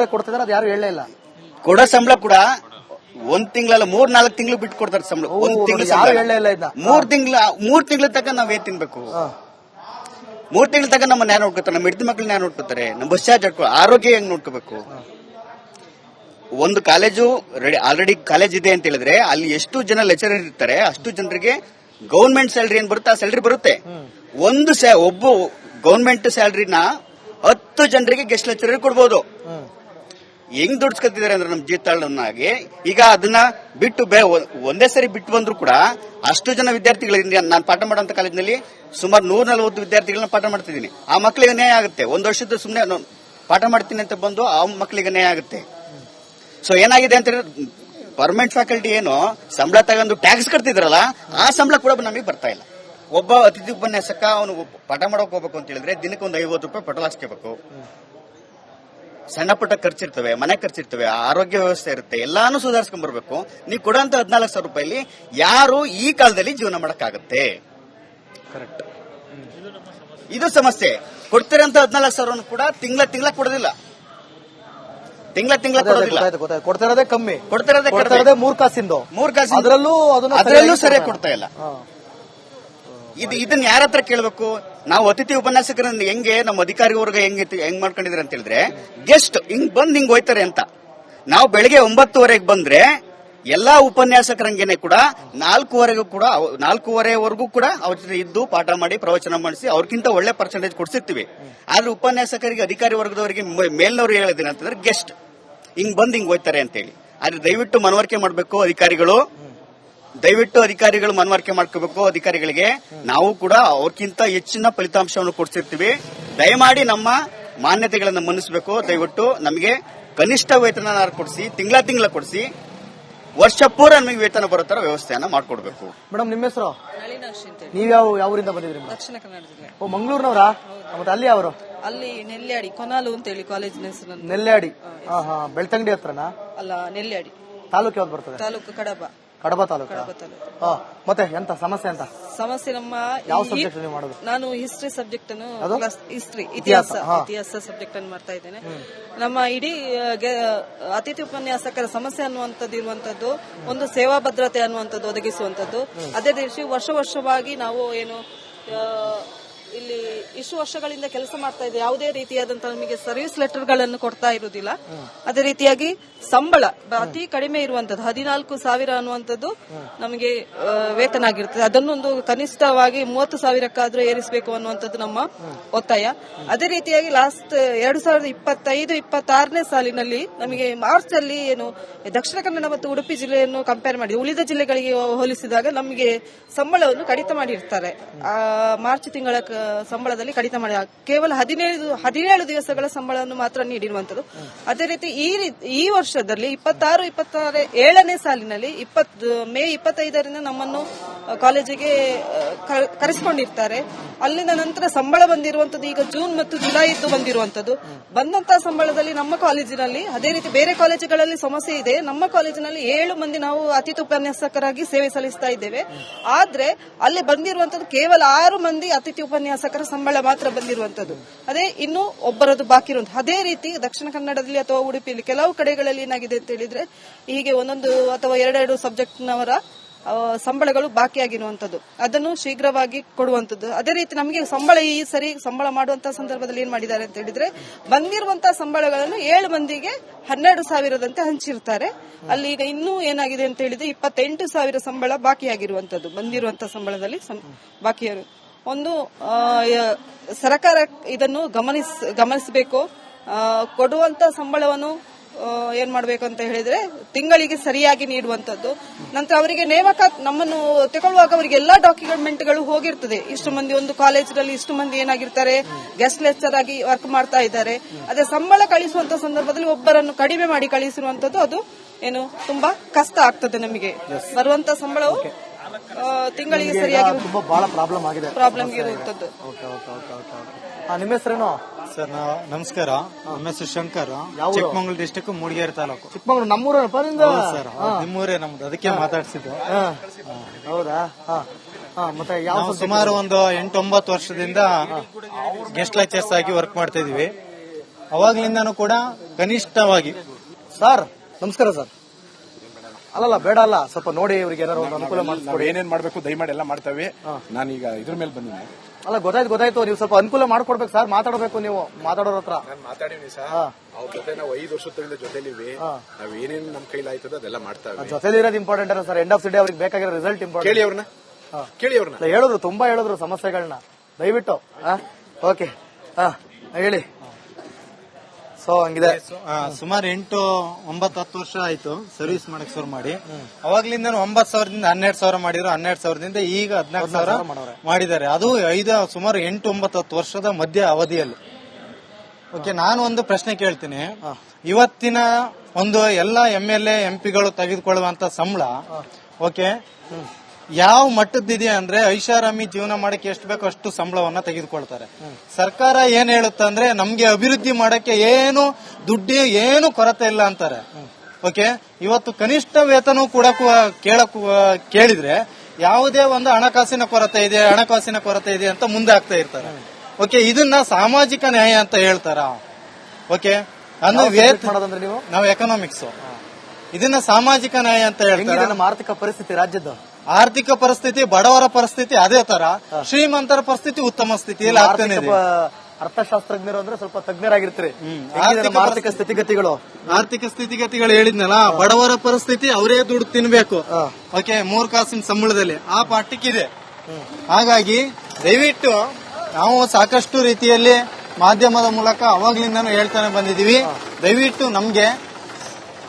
ಕರೆಕ್ಟಾಗಿ ಕೊಡ್ತಿದಾರೆ, ಅದು ಯಾರು ಹೇಳಲೇ ಇಲ್ಲ. ಕೊಡೋ ಸಂಬಳ ಕೂಡ 1 ತಿಂಗಳಲ್ಲ 3-4 ತಿಂಗಳು ಬಿಟ್ಟು ಕೊಡ್ತಾರೆ ಸಂಬಳ. 1 ತಿಂಗಳು ಯಾರು ಹೇಳಲೇ ಇಲ್ಲ ಇದನ್ನ. 3 ತಿಂಗಳ ತನಕ ನಾವ್ ಏನ್ ತಿನ್ಬೇಕು? 3 ತಿಂಗಳ ತನಕ ನಮ್ಮನ್ನ ಯಾರು ನೋಡ್ಕೋತಾರೆ? ನಮ್ಮ ಹೆಂಡತಿ ಮಕ್ಕಳನ್ನ ಯಾರು ನೋಡ್ಕೋತಾರೆ? ನಮ್ಮ ಬಸ್ ಚಾರ್ಜ್ ಆರೋಗ್ಯ ಹೆಂಗ್ ನೋಡ್ಕೋಬೇಕು? ಒಂದು ಕಾಲೇಜು ಆಲ್ರೆಡಿ ಕಾಲೇಜ್ ಇದೆ ಅಂತ ಹೇಳಿದ್ರೆ ಅಲ್ಲಿ ಎಷ್ಟು ಜನ ಲೆಕ್ಚರರ್ ಇರ್ತಾರೆ, ಅಷ್ಟು ಜನರಿಗೆ ಗೌರ್ಮೆಂಟ್ ಸ್ಯಾಲರಿ ಏನ್ ಬರುತ್ತೆ ಆ ಸ್ಯಾಲರಿ ಬರುತ್ತೆ. ಒಬ್ಬ ಗೌರ್ಮೆಂಟ್ ಸ್ಯಾಲರಿನ 10 ಜನರಿಗೆ ಗೆಸ್ಟ್ ಲೆಕ್ಚರರ್ ಕೊಡ್ಬೋದು. ಹೆಂಗ್ ದುಡ್ಸ್ಕೊತಿದ್ದಾರೆ ಅಂದ್ರೆ ನಮ್ ಜೀತಾಳನ್ನಾಗಿ ಈಗ ಅದನ್ನ ಬಿಟ್ಟು ಒಂದೇ ಸರಿ ಬಿಟ್ಟು ಬಂದ್ರು ಕೂಡ ಅಷ್ಟು ಜನ ವಿದ್ಯಾರ್ಥಿಗಳಿಂದ ನಾನು ಪಾಠ ಮಾಡುವಂತ ಕಾಲೇಜಿನಲ್ಲಿ ಸುಮಾರು 140 ವಿದ್ಯಾರ್ಥಿಗಳನ್ನ ಪಾಠ ಮಾಡ್ತಿದ್ದೀನಿ. ಆ ಮಕ್ಕಳಿಗೆ ನ್ಯಾಯ ಆಗುತ್ತೆ. 1 ವರ್ಷದ ಸುಮ್ಮನೆ ಪಾಠ ಮಾಡ್ತೀನಿ ಅಂತ ಬಂದು ಆ ಮಕ್ಕಳಿಗೆ ನ್ಯಾಯ ಆಗುತ್ತೆ. ಸೊ ಏನಾಗಿದೆ ಅಂತ ಹೇಳಿದ್ರೆ ಪರ್ಮನೆಂಟ್ ಫ್ಯಾಕಲ್ಟಿ ಏನು ಸಂಬಳ ತಗೊಂಡು ಟ್ಯಾಕ್ಸ್ ಕಟ್ತಿದ್ರಲ್ಲ ಆ ಸಂಬಳ ಕೂಡ ನಮಗೆ ಬರ್ತಾ ಇಲ್ಲ. ಒಬ್ಬ ಅತಿಥಿ ಉಪನ್ಯಾಸಕ ಅವನು ಪಾಠ ಮಾಡೋಕೆ ಹೋಗ್ಬೇಕು ಅಂತ ಹೇಳಿದ್ರೆ ದಿನಕ್ಕೆ ಒಂದು 50 ರೂಪಾಯಿ ಪೆಟ್ರೋಲ್ ಹಾಕ್ಸ್ಕೋಬೇಕು. ಸಣ್ಣ ಪುಟ್ಟ ಖರ್ಚಿರ್ತವೆ, ಮನೆ ಖರ್ಚಿರ್ತವೆ, ಆರೋಗ್ಯ ವ್ಯವಸ್ಥೆ ಇರುತ್ತೆ, ಎಲ್ಲಾನು ಸುಧಾರಿಸ್ಕೊಂಡ್ ಬರ್ಬೇಕು. ನೀವು ಕೊಡೋಂತ 14,000 ರೂಪಾಯಿಲಿ ಯಾರು ಈ ಕಾಲದಲ್ಲಿ ಜೀವನ ಮಾಡಕ್ಕಾಗತ್ತೆ? ಕರೆಕ್ಟ್. ಇದು ಸಮಸ್ಯೆ. ಕೊಡ್ತಿರೋಂತ 14,000 ಕೂಡ ತಿಂಗಳ ಕೊಡೋದಿಲ್ಲ. ತಿಂಗಳ ಕೊಡೋದಿಲ್ಲ. ಕೊಡ್ತಿರೋದೇ ಕಮ್ಮಿ, ಕೊಡ್ತಿರೋದೇ 3 ಕಾಸಿಂದು ಅದರಲ್ಲೂ ಸರಿಯಾಗಿ ಕೊಡ್ತಾ ಇಲ್ಲ. ಇದನ್ನ ಯಾರ ಹತ್ರ ಕೇಳಬೇಕು? ನಾವು ಅತಿಥಿ ಉಪನ್ಯಾಸಕರನ್ನ ಹೆಂಗೆ ನಮ್ಮ ಅಧಿಕಾರಿ ವರ್ಗ ಹೆಂಗ್ ಮಾಡ್ಕೊಂಡಿದ್ರೆ ಅಂತ ಹೇಳಿದ್ರೆ ಗೆಸ್ಟ್ ಹಿಂಗ್ ಹೋಯ್ತಾರೆ ಅಂತ. ನಾವು ಬೆಳಿಗ್ಗೆ 9:30 ಬಂದ್ರೆ ಎಲ್ಲಾ ಉಪನ್ಯಾಸಕರಂಗೇನೆ ಕೂಡ 4:15ವರೆಗೂ ಕೂಡ ಅವ್ರ ಜೊತೆ ಇದ್ದು ಪಾಠ ಮಾಡಿ ಪ್ರವಚನ ಮಾಡಿಸಿ ಅವ್ರಿಗಿಂತ ಒಳ್ಳೆ ಪರ್ಸೆಂಟೇಜ್ ಕೊಡ್ಸಿರ್ತೀವಿ. ಆದ್ರೆ ಉಪನ್ಯಾಸಕರಿಗೆ ಅಧಿಕಾರಿ ವರ್ಗದವರಿಗೆ ಮೇಲ್ನವ್ರು ಹೇಳೋದೇನ ಅಂತಂದ್ರೆ ಗೆಸ್ಟ್ ಹಿಂಗ್ ಹೋಯ್ತಾರೆ ಅಂತ ಹೇಳಿ. ಆದ್ರೆ ದಯವಿಟ್ಟು ಮನವರಿಕೆ ಮಾಡಬೇಕು ಅಧಿಕಾರಿಗಳು, ಮನವರಿಕೆ ಮಾಡ್ಕೋಬೇಕು ಅಧಿಕಾರಿಗಳಿಗೆ. ನಾವು ಕೂಡ ಅವ್ರಕ್ಕಿಂತ ಹೆಚ್ಚಿನ ಫಲಿತಾಂಶವನ್ನು ಕೊಡ್ಸಿರ್ತೀವಿ. ದಯಮಾಡಿ ನಮ್ಮ ಮಾನ್ಯತೆಗಳನ್ನು ಮನ್ನಿಸಬೇಕು. ದಯವಿಟ್ಟು ನಮಗೆ ಕನಿಷ್ಠ ವೇತನ ಕೊಡಿಸಿ, ತಿಂಗಳ ಕೊಡಿಸಿ, ವರ್ಷ ಪೂರ ನಮಗೆ ವೇತನ ಬರೋ ತರ ವ್ಯವಸ್ಥೆಯನ್ನ ಮಾಡ್ಕೊಡ್ಬೇಕು. ಮೇಡಮ್, ನಿಮ್ಮ ಹೆಸರು? ನೀವ್ ಯಾವ ಊರಿಂದ ಬಂದಿದ್ರಿ? ದಕ್ಷಿಣ ಕನ್ನಡ ಜಿಲ್ಲೆ. ಓ, ಮಂಗಳೂರಿನವರಾ? ಮತ್ತೆ ಅಲ್ಲಿ ಅವರು? ಅಲ್ಲಿ ನೆಲ್ಯಾಡಿ, ಕೊನಾಲು ಅಂತ ಹೇಳಿ ಕಾಲೇಜಿನ ಹೆಸರು. ನೆಲ್ಯಾಡಿ. ಬೆಳ್ತಂಗಡಿ ಹತ್ರನಾ? ಅಲ್ಲ, ನೆಲ್ಯಾಡಿ. ತಾಲೂಕು ಯಾವ್ದು ಬರ್ತದೆ? ತಾಲೂಕು ಕಡಬ ತಾಲೂಕು. ಮತ್ತೆ ಎಂತ ಸಮಸ್ಯೆ? ಸಮಸ್ಯೆ ನಮ್ಮ ಯಾವ ಸಬ್ಜೆಕ್ಟ್ ನೀವು ಮಾಡೋದು? ನಾನು ಹಿಸ್ಟ್ರಿ ಸಬ್ಜೆಕ್ಟ್ ಅನ್ನು, ಇತಿಹಾಸ ಸಬ್ಜೆಕ್ಟ್ ಅನ್ನು ಮಾಡ್ತಾ ಇದ್ದೇನೆ. ನಮ್ಮ ಇಡೀ ಅತಿಥಿ ಉಪನ್ಯಾಸಕರ ಸಮಸ್ಯೆ ಅನ್ನುವಂಥದ್ದು ಇರುವಂತದ್ದು ಒಂದು ಸೇವಾ ಭದ್ರತೆ ಅನ್ನುವಂಥದ್ದು ಒದಗಿಸುವಂತದ್ದು. ಅದೇ ರೀತಿ ವರ್ಷವಾಗಿ ನಾವು ಏನು ಇಲ್ಲಿ ಇಷ್ಟು ವರ್ಷಗಳಿಂದ ಕೆಲಸ ಮಾಡ್ತಾ ಇದೆ, ಯಾವುದೇ ರೀತಿಯಾದಂತಹ ನಮಗೆ ಸರ್ವಿಸ್ ಲೆಟರ್ ಗಳನ್ನು ಕೊಡ್ತಾ ಇರುವುದಿಲ್ಲ. ಅದೇ ರೀತಿಯಾಗಿ ಸಂಬಳ ಅತಿ ಕಡಿಮೆ ಇರುವಂತದ್ದು 14,000 ಅನ್ನುವಂಥದ್ದು ನಮಗೆ ವೇತನ ಆಗಿರ್ತದೆ. ಅದನ್ನೊಂದು ಕನಿಷ್ಠವಾಗಿ 30,000ಕ್ಕಾದ್ರೂ ಏರಿಸಬೇಕು ಅನ್ನುವಂಥದ್ದು ನಮ್ಮ ಒತ್ತಾಯ. ಅದೇ ರೀತಿಯಾಗಿ ಲಾಸ್ಟ್ 2025-26ನೇ ಸಾಲಿನಲ್ಲಿ ನಮಗೆ ಮಾರ್ಚ್ ಅಲ್ಲಿ ಏನು ದಕ್ಷಿಣ ಕನ್ನಡ ಮತ್ತು ಉಡುಪಿ ಜಿಲ್ಲೆಯನ್ನು ಕಂಪೇರ್ ಮಾಡಿ ಉಳಿದ ಜಿಲ್ಲೆಗಳಿಗೆ ಹೋಲಿಸಿದಾಗ ನಮಗೆ ಸಂಬಳವನ್ನು ಕಡಿತ ಮಾಡಿರ್ತಾರೆ. ಮಾರ್ಚ್ ತಿಂಗಳ ಸಂಬಳದಲ್ಲಿ ಕಡಿತ ಮಾಡಿ ಕೇವಲ 17 ದಿವಸಗಳ ಸಂಬಳವನ್ನು ಮಾತ್ರ ನೀಡಿರುವಂತದ್ದು. ಅದೇ ರೀತಿ ಈ ವರ್ಷದಲ್ಲಿ 26-27ನೇ ಸಾಲಿನಲ್ಲಿ ಮೇ 25ರಿಂದ ನಮ್ಮನ್ನು ಕಾಲೇಜಿಗೆ ಕರೆಸಿಕೊಂಡಿರ್ತಾರೆ. ಅಲ್ಲಿನ ನಂತರ ಸಂಬಳ ಬಂದಿರುವಂತದ್ದು ಈಗ ಜೂನ್ ಮತ್ತು ಜುಲೈ ಇದ್ದು ಬಂದಿರುವಂತದ್ದು. ಬಂದಂತಹ ಸಂಬಳದಲ್ಲಿ ನಮ್ಮ ಕಾಲೇಜಿನಲ್ಲಿ, ಅದೇ ರೀತಿ ಬೇರೆ ಕಾಲೇಜುಗಳಲ್ಲಿ ಸಮಸ್ಯೆ ಇದೆ, ನಮ್ಮ ಕಾಲೇಜಿನಲ್ಲಿ 7 ಮಂದಿ ನಾವು ಅತಿಥಿ ಉಪನ್ಯಾಸಕರಾಗಿ ಸೇವೆ ಸಲ್ಲಿಸ್ತಾ ಇದ್ದೇವೆ. ಆದ್ರೆ ಅಲ್ಲಿ ಬಂದಿರುವಂತದ್ದು ಕೇವಲ 6 ಮಂದಿ ಅತಿಥಿ ಉಪನ್ಯಾಸಕರ ಸಂಬಳ ಮಾತ್ರ ಬಂದಿರುವಂತದ್ದು. ಅದೇ ಇನ್ನು ಒಬ್ಬರದ್ದು ಬಾಕಿ ಇರುವಂತ. ಅದೇ ರೀತಿ ದಕ್ಷಿಣ ಕನ್ನಡದಲ್ಲಿ ಅಥವಾ ಉಡುಪಿಯಲ್ಲಿ ಕೆಲವು ಕಡೆಗಳಲ್ಲಿ ಏನಾಗಿದೆ ಅಂತ ಹೇಳಿದ್ರೆ ಹೀಗೆ 1 ಅಥವಾ 2 ಸಬ್ಜೆಕ್ಟ್ನವರ ಸಂಬಳಗಳು ಬಾಕಿಯಾಗಿರುವಂತದ್ದು. ಅದನ್ನು ಶೀಘ್ರವಾಗಿ ಕೊಡುವಂತದ್ದು. ಅದೇ ರೀತಿ ನಮಗೆ ಸಂಬಳ ಈ ಸರಿ ಸಂಬಳ ಮಾಡುವಂತಹ ಸಂದರ್ಭದಲ್ಲಿ ಏನ್ ಮಾಡಿದ್ದಾರೆ ಅಂತ ಹೇಳಿದ್ರೆ ಬಂದಿರುವಂತಹ ಸಂಬಳಗಳನ್ನು 7 ಮಂದಿಗೆ 12,000ದಂತೆ ಹಂಚಿರ್ತಾರೆ. ಅಲ್ಲಿ ಈಗ ಇನ್ನೂ ಏನಾಗಿದೆ ಅಂತ ಹೇಳಿದ್ರೆ 28,000 ಸಂಬಳ ಬಾಕಿಯಾಗಿರುವಂತದ್ದು. ಬಂದಿರುವಂತಹ ಸಂಬಳದಲ್ಲಿ ಬಾಕಿಯಾರು ಒಂದು ಸರ್ಕಾರ ಇದನ್ನು ಗಮನಿಸಬೇಕು. ಕೊಡುವಂತ ಸಂಬಳವನ್ನು ಏನ್ ಮಾಡ್ಬೇಕು ಅಂತ ಹೇಳಿದ್ರೆ ತಿಂಗಳಿಗೆ ಸರಿಯಾಗಿ ನೀಡುವಂತದ್ದು. ನಂತರ ಅವರಿಗೆ ನಮ್ಮನ್ನು ತಗೊಳ್ಳುವಾಗ ಅವರಿಗೆ ಎಲ್ಲಾ ಡಾಕ್ಯುಮೆಂಟ್ಗಳು ಹೋಗಿರ್ತದೆ. ಇಷ್ಟು ಮಂದಿ ಒಂದು ಕಾಲೇಜಿನಲ್ಲಿ ಇಷ್ಟು ಮಂದಿ ಏನಾಗಿರ್ತಾರೆ, ಗೆಸ್ಟ್ ಲೆಕ್ಚರ್ ಆಗಿ ವರ್ಕ್ ಮಾಡ್ತಾ ಇದ್ದಾರೆ. ಅದೇ ಸಂಬಳ ಕಳಿಸುವಂತ ಸಂದರ್ಭದಲ್ಲಿ ಒಬ್ಬರನ್ನು ಕಡಿಮೆ ಮಾಡಿ ಕಳಿಸಿರುವಂತದ್ದು ಅದು ಏನು ತುಂಬಾ ಕಷ್ಟ ಆಗ್ತದೆ. ನಮಗೆ ಬರುವಂತ ಸಂಬಳವು ತಿಂಗಳಿಗೆ ಸರಿಯಾಗಿ ತುಂಬಾ ಬಹಳ ಪ್ರಾಬ್ಲಮ್ ಇರುವಂತದ್ದು. ನಿಮ್ಮ ಹೆಸರೇನು? ಸರ್, ನಮಸ್ಕಾರ. ನಮ್ಮ ಹೆಸರು ಶಂಕರ್, ಚಿಕ್ಕಮಂಗ್ಳೂರು ಡಿಸ್ಟಿಕ್, ಮೂಡಿಗೆರೆ ತಾಲೂಕು. ಚಿಕ್ಕಮಂಗ್ಳೂರು ನಮ್ಮೂರಪ್ಪ ಸರ್? ನಿಮ್ಮೂರೇ ನಮ್ದು, ಅದಕ್ಕೆ ಮಾತಾಡ್ಸಿದ್ದು. ಹೌದಾ? ಮತ್ತೆ ಸುಮಾರು ಒಂದು 8-9 ವರ್ಷದಿಂದ ಗೆಸ್ಟ್ ಲೆಕ್ಚರ್ಸ್ ಆಗಿ ವರ್ಕ್ ಮಾಡ್ತಾ ಇದೀವಿ. ಅವಾಗ್ಲಿಂದಾನು ಕೂಡ ಕನಿಷ್ಠವಾಗಿ. ಸರ್ ನಮಸ್ಕಾರ ಸರ್. ಅಲ್ಲಲ್ಲ ಬೇಡ ಅಲ್ಲ, ಸ್ವಲ್ಪ ನೋಡಿ ಇವ್ರಿಗೆ ಏನಾದ್ರು ಒಂದು ಅನುಕೂಲ ಮಾಡಿಸ್ಕೊಡಿ. ಏನೇನ್ ಮಾಡ್ಬೇಕು ದಯಮಾಡಿ ಎಲ್ಲ ಮಾಡ್ತೇವೆ. ನಾನೀಗ ಇದ್ರ ಮೇಲೆ ಬಂದಿನಿ. ಅಲ್ಲ ಗೊತ್ತಾಯ್ತು, ನೀವು ಸ್ವಲ್ಪ ಅನುಕೂಲ ಮಾಡ್ಕೊಡ್ಬೇಕು ಸರ್. ಮಾತಾಡಬೇಕು, ನೀವು ಮಾತಾಡೋರ ಹತ್ರ. ನಾನು ಮಾತಾಡಿನಿ ಸರ್, ಅವ್ರ ಜೊತೆ ನಾವು 5 ವರ್ಷದಿಂದ ಜೊತೆಲಿವಿ. ನಾವ್ ಏನೇನ್ ನಮ್ ಕೈಲಾಯ್ತದ ಅದೆಲ್ಲ ಮಾಡ್ತಾವೆ. ಜೊತೆಲಿ ಇರೋದು ಇಂಪಾರ್ಟೆಂಟ್ ಅಲ್ಲ sir. End of the day ಅವ್ರಿಗೆ ಬೇಕಾಗಿರೋ ರಿಸಲ್ಟ್ ಇಂಪಾರ್ಟೆಂಟ್. ಕೇಳಿ ಅವ್ರನ್ನ ಹೇಳಿದ್ರು, ತುಂಬಾ ಹೇಳಿದ್ರು ಸಮಸ್ಯೆಗಳನ್ನ. ದಯವಿಟ್ಟು ಓಕೆ ಹೇಳಿ. ಸೊ ಹಂಗಿದೆ. ಸುಮಾರು 8, 9, 10 ವರ್ಷ ಆಯ್ತು ಸರ್ವಿಸ್ ಮಾಡಕ್ ಶುರು ಮಾಡಿ. ಅವಾಗ್ಲಿಂದ 9,000ದಿಂದ 12,000 ಮಾಡಿದ್ರು. 12,000ದಿಂದ ಈಗ 14,000 ಮಾಡಿದ್ದಾರೆ. ಅದು ಸುಮಾರು 8, 9, 10 ವರ್ಷದ ಮಧ್ಯ ಅವಧಿಯಲ್ಲಿ. ಓಕೆ, ನಾನು ಒಂದು ಪ್ರಶ್ನೆ ಕೇಳ್ತೀನಿ. ಇವತ್ತಿನ ಒಂದು ಎಲ್ಲ MLA MP ಗಳು ತೆಗೆದುಕೊಳ್ಳುವಂತ ಸಂಬಳ ಓಕೆ ಯಾವ ಮಟ್ಟದಿದೆ ಅಂದ್ರೆ ಐಷಾರಾಮಿ ಜೀವನ ಮಾಡಕ್ಕೆ ಎಷ್ಟು ಬೇಕೋ ಅಷ್ಟು ಸಂಬಳವನ್ನ ತೆಗೆದುಕೊಳ್ತಾರೆ. ಸರ್ಕಾರ ಏನ್ ಹೇಳುತ್ತೆ ಅಂದ್ರೆ ನಮ್ಗೆ ಅಭಿವೃದ್ಧಿ ಮಾಡಕ್ಕೆ ಏನು ಕೊರತೆ ಇಲ್ಲ ಅಂತಾರೆ. ಓಕೆ, ಇವತ್ತು ಕನಿಷ್ಠ ವೇತನ ಕೂಡ ಕೇಳಿದ್ರೆ ಯಾವುದೇ ಒಂದು ಹಣಕಾಸಿನ ಕೊರತೆ ಇದೆ ಅಂತ ಮುಂದೆ ಆಗ್ತಾ ಇರ್ತಾರೆ. ಓಕೆ, ಇದನ್ನ ಸಾಮಾಜಿಕ ನ್ಯಾಯ ಅಂತ ಹೇಳ್ತಾರ? ಓಕೆ, ಮಾಡೋದಂದ್ರೆ ನೀವು ನಾವು ಎಕನಾಮಿಕ್ಸ್, ಇದನ್ನ ಸಾಮಾಜಿಕ ನ್ಯಾಯ ಅಂತ ಹೇಳ್ತಾರೆ. ನಮ್ಮ ಆರ್ಥಿಕ ಪರಿಸ್ಥಿತಿ, ರಾಜ್ಯದ ಆರ್ಥಿಕ ಪರಿಸ್ಥಿತಿ, ಬಡವರ ಪರಿಸ್ಥಿತಿ ಅದೇ ತರ, ಶ್ರೀಮಂತರ ಪರಿಸ್ಥಿತಿ ಉತ್ತಮ ಸ್ಥಿತಿಯಲ್ಲಿ ಆಗ್ತಾನೆ ಇದೆ. ಅರ್ಥಶಾಸ್ತ್ರಜ್ಞರು ಅಂದ್ರೆ ಸ್ವಲ್ಪ ತಜ್ಞರಾಗಿರ್ತೀರಿ. ಆರ್ಥಿಕ ಸ್ಥಿತಿಗತಿಗಳು ಹೇಳಿದ್ನಲ್ಲ, ಬಡವರ ಪರಿಸ್ಥಿತಿ ಅವರೇ ದುಡ್ಡು ತಿನ್ಬೇಕು. ಓಕೆ, 3 ಕಾಸಿನ ಸಂಬಳದಲ್ಲಿ ಆ ಪಾಠಕ್ಕಿದೆ. ಹಾಗಾಗಿ ದಯವಿಟ್ಟು ನಾವು ಸಾಕಷ್ಟು ರೀತಿಯಲ್ಲಿ ಮಾಧ್ಯಮದ ಮೂಲಕ ಅವಾಗ್ಲಿಂದಾನು ಹೇಳ್ತಾನೆ ಬಂದಿದೀವಿ. ದಯವಿಟ್ಟು ನಮ್ಗೆ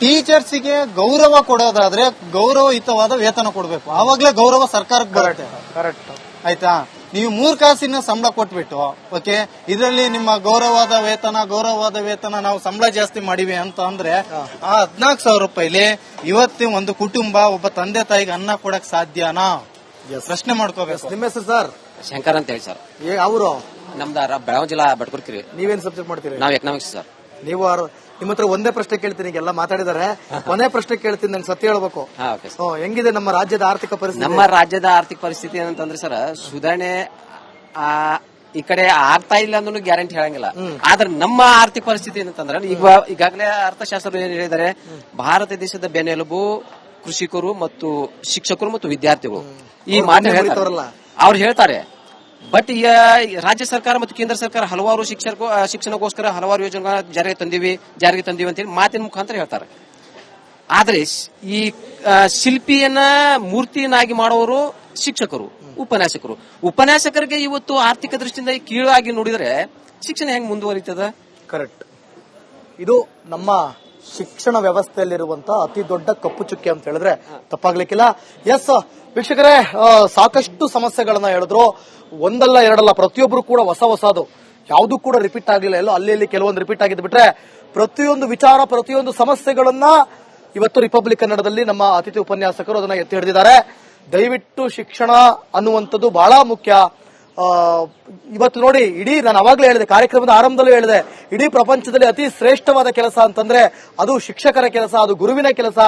ಟೀಚರ್ಸ್ಗೆ ಗೌರವ ಕೊಡೋದಾದ್ರೆ ಗೌರವಯುತವಾದ ವೇತನ ಕೊಡಬೇಕು. ಆವಾಗ್ಲೇ ಗೌರವ ಸರ್ಕಾರಕ್ಕೆ ಬರುತ್ತೆ. ಕರೆಕ್ಟ್ ಆಯ್ತಾ? ನೀವು 3 ಕಾಸಿನ ಸಂಬಳ ಕೊಟ್ಬಿಟ್ಟು ಓಕೆ ಇದರಲ್ಲಿ ನಿಮ್ಮ ಗೌರವವಾದ ವೇತನ ನಾವು ಸಂಬಳ ಜಾಸ್ತಿ ಮಾಡಿವಿ ಅಂತ ಅಂದ್ರೆ ಆ 14,000 ರೂಪಾಯಿಲಿ ಇವತ್ತು ಒಂದು ಕುಟುಂಬ, ಒಬ್ಬ ತಂದೆ ತಾಯಿಗೆ ಅನ್ನ ಕೊಡಕ್ ಸಾಧ್ಯನಾ? ಪ್ರಶ್ನೆ ಮಾಡ್ಕೋಬೇಕು. ನಿಮ್ಮ ಹೆಸರು ಸರ್? ಶಂಕರ್ ಅಂತ ಹೇಳಿ ಸರ್. ಅವರು ನಮ್ದು ಬೆಳಗಾವಿ ಜಿಲ್ಲಾ ಬಟ್ಕುರ್ಕಿರಿ. ನೀವೇನ್ ಸಬ್ಜೆಕ್ಟ್ ಮಾಡ್ತೀರಿ? ನಾವ್ ಎಕನಾಮಿಕ್ಸ್ ಸರ್. ನೀವು ನಿಮ್ಮ ಹತ್ರ ಒಂದೇ ಪ್ರಶ್ನೆ ಕೇಳ್ತೀನಿ, ಎಲ್ಲ ಮಾತಾಡಿದಾರೆ. ಕೊನೆ ಪ್ರಶ್ನೆ ಕೇಳ್ತೀನಿ, ನಂಗೆ ಸತ್ಯ ಹೇಳ್ಬೇಕು. ಹೆಂಗಿದೆ ನಮ್ಮ ರಾಜ್ಯದ ಆರ್ಥಿಕ ಪರಿಸ್ಥಿತಿ? ನಮ್ಮ ರಾಜ್ಯದ ಆರ್ಥಿಕ ಪರಿಸ್ಥಿತಿ ಏನಂತಂದ್ರೆ ಸರ್, ಸುಧಾರಣೆ ಈ ಕಡೆ ಆಗ್ತಾ ಇಲ್ಲ ಅನ್ನೋ ಗ್ಯಾರಂಟಿ ಹೇಳಂಗಿಲ್ಲ. ಆದ್ರೆ ನಮ್ಮ ಆರ್ಥಿಕ ಪರಿಸ್ಥಿತಿ ಏನಂತಂದ್ರೆ ಈಗಾಗಲೇ ಅರ್ಥಶಾಸ್ತ್ರ ಏನ್ ಹೇಳಿದ್ದಾರೆ, ಭಾರತ ದೇಶದ ಬೆನ್ನೆಲುಬು ಕೃಷಿಕರು ಮತ್ತು ಶಿಕ್ಷಕರು ಮತ್ತು ವಿದ್ಯಾರ್ಥಿಗಳು. ಈ ಮಾತು ಹೇಳ್ತಾರಲ್ಲ, ಅವ್ರು ಹೇಳ್ತಾರೆ. ಬಟ್ ಈಗ ರಾಜ್ಯ ಸರ್ಕಾರ ಮತ್ತು ಕೇಂದ್ರ ಸರ್ಕಾರ ಹಲವಾರು ಶಿಕ್ಷಣಕ್ಕೋಸ್ಕರ ಹಲವಾರು ಯೋಜನೆಗಳನ್ನ ಜಾರಿಗೆ ತಂದಿವಿ ಅಂತ ಹೇಳಿ ಮಾತಿನ ಮುಖಾಂತರ ಹೇಳ್ತಾರೆ. ಆದ್ರೆ ಈ ಶಿಲ್ಪಿಯನ್ನ ಮೂರ್ತಿಯನ್ನಾಗಿ ಮಾಡುವವರು ಶಿಕ್ಷಕರು, ಉಪನ್ಯಾಸಕರಿಗೆ ಇವತ್ತು ಆರ್ಥಿಕ ದೃಷ್ಟಿಯಿಂದ ಕೀಳಾಗಿ ನೋಡಿದ್ರೆ ಶಿಕ್ಷಣ ಹೆಂಗ್ ಮುಂದುವರಿತದ? ಕರೆಕ್ಟ್. ಇದು ನಮ್ಮ ಶಿಕ್ಷಣ ವ್ಯವಸ್ಥೆಯಲ್ಲಿರುವಂತಹ ಅತಿ ದೊಡ್ಡ ಕಪ್ಪು ಚುಕ್ಕಿ ಅಂತ ಹೇಳಿದ್ರೆ ತಪ್ಪಾಗ್ಲಿಕ್ಕಿಲ್ಲ. ಎಸ್ ವೀಕ್ಷಕರೇ, ಸಾಕಷ್ಟು ಸಮಸ್ಯೆಗಳನ್ನ ಹೇಳಿದ್ರು. ಒಂದಲ್ಲ ಎರಡಲ್ಲ, ಪ್ರತಿಯೊಬ್ರು ಕೂಡ ಹೊಸದು ಯಾವ್ದು ಕೂಡ ರಿಪೀಟ್ ಆಗ್ಲಿಲ್ಲ. ಎಲ್ಲೋ ಅಲ್ಲಿ ಕೆಲವೊಂದು ರಿಪೀಟ್ ಆಗಿದ್ದು ಬಿಟ್ರೆ ಪ್ರತಿಯೊಂದು ವಿಚಾರ, ಪ್ರತಿಯೊಂದು ಸಮಸ್ಯೆಗಳನ್ನ ಇವತ್ತು ರಿಪಬ್ಲಿಕ್ ಕನ್ನಡದಲ್ಲಿ ನಮ್ಮ ಅತಿಥಿ ಉಪನ್ಯಾಸಕರು ಅದನ್ನ ಎತ್ತಿ ಹಿಡಿದಿದ್ದಾರೆ. ದಯವಿಟ್ಟು ಶಿಕ್ಷಣ ಅನ್ನುವಂಥದ್ದು ಬಹಳ ಮುಖ್ಯ. ಇವತ್ತು ನೋಡಿ, ಇಡೀ ನಾನು ಅವಾಗಲೇ ಹೇಳಿದೆ, ಕಾರ್ಯಕ್ರಮದ ಆರಂಭದಲ್ಲೂ ಹೇಳಿದೆ, ಇಡೀ ಪ್ರಪಂಚದಲ್ಲಿ ಅತಿ ಶ್ರೇಷ್ಠವಾದ ಕೆಲಸ ಅಂತಂದ್ರೆ ಅದು ಶಿಕ್ಷಕರ ಕೆಲಸ, ಅದು ಗುರುವಿನ ಕೆಲಸ.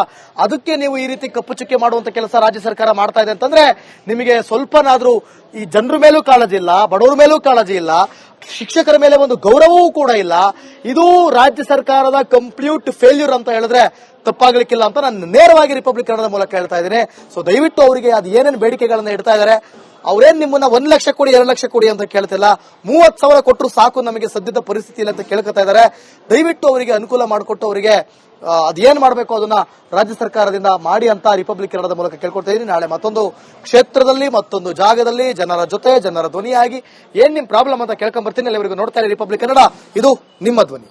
ಅದಕ್ಕೆ ನೀವು ಈ ರೀತಿ ಕಪ್ಪು ಚುಕ್ಕೆ ಮಾಡುವಂತ ಕೆಲಸ ರಾಜ್ಯ ಸರ್ಕಾರ ಮಾಡ್ತಾ ಇದೆ ಅಂತಂದ್ರೆ ನಿಮಗೆ ಸ್ವಲ್ಪನಾದ್ರೂ ಈ ಜನರ ಮೇಲೂ ಕಾಳಜಿ ಇಲ್ಲ, ಬಡವರ ಮೇಲೂ ಕಾಳಜಿ ಇಲ್ಲ, ಶಿಕ್ಷಕರ ಮೇಲೆ ಒಂದು ಗೌರವವೂ ಕೂಡ ಇಲ್ಲ. ಇದು ರಾಜ್ಯ ಸರ್ಕಾರದ ಕಂಪ್ಲೀಟ್ ಫೇಲ್ಯೂರ್ ಅಂತ ಹೇಳಿದ್ರೆ ತಪ್ಪಾಗ್ಲಿಕ್ಕಿಲ್ಲ ಅಂತ ನಾನು ನೇರವಾಗಿ ರಿಪಬ್ಲಿಕ್ ಕನ್ನಡದ ಮೂಲಕ ಹೇಳ್ತಾ ಇದ್ದೀನಿ. ಸೊ ದಯವಿಟ್ಟು ಅವರಿಗೆ ಅದು ಏನೇನು ಬೇಡಿಕೆಗಳನ್ನ ಇಡ್ತಾ ಇದ್ದಾರೆ, ಅವ್ರೇನ್ ನಿಮ್ಮನ್ನ 1 ಲಕ್ಷ ಕೊಡಿ 2 ಲಕ್ಷ ಕೊಡಿ ಅಂತ ಕೇಳ್ತಿಲ್ಲ, 30,000 ಕೊಟ್ಟರು ಸಾಕು ನಮಗೆ ಸದ್ಯದ ಪರಿಸ್ಥಿತಿಯಲ್ಲಿ ಅಂತ ಕೇಳ್ಕೊತಾ ಇದ್ದಾರೆ. ದಯವಿಟ್ಟು ಅವರಿಗೆ ಅನುಕೂಲ ಮಾಡಿಕೊಟ್ಟು ಅವರಿಗೆ ಅದೇನ್ ಮಾಡಬೇಕು ಅದನ್ನ ರಾಜ್ಯ ಸರ್ಕಾರದಿಂದ ಮಾಡಿ ಅಂತ ರಿಪಬ್ಲಿಕ್ ಕನ್ನಡದ ಮೂಲಕ ಕೇಳ್ಕೊಳ್ತಾ ಇದ್ದೀನಿ. ನಾಳೆ ಮತ್ತೊಂದು ಕ್ಷೇತ್ರದಲ್ಲಿ, ಮತ್ತೊಂದು ಜಾಗದಲ್ಲಿ ಜನರ ಜೊತೆ, ಜನರ ಧ್ವನಿಯಾಗಿ ಏನ್ ನಿಮ್ ಪ್ರಾಬ್ಲಮ್ ಅಂತ ಕೇಳ್ಕೊಂಡ್ ಬರ್ತೀನಿ. ಎಲ್ಲರಿಗೂ ನೋಡ್ತಾ ಇರಿ ರಿಪಬ್ಲಿಕ್ ಕನ್ನಡ, ಇದು ನಿಮ್ಮ ಧ್ವನಿ.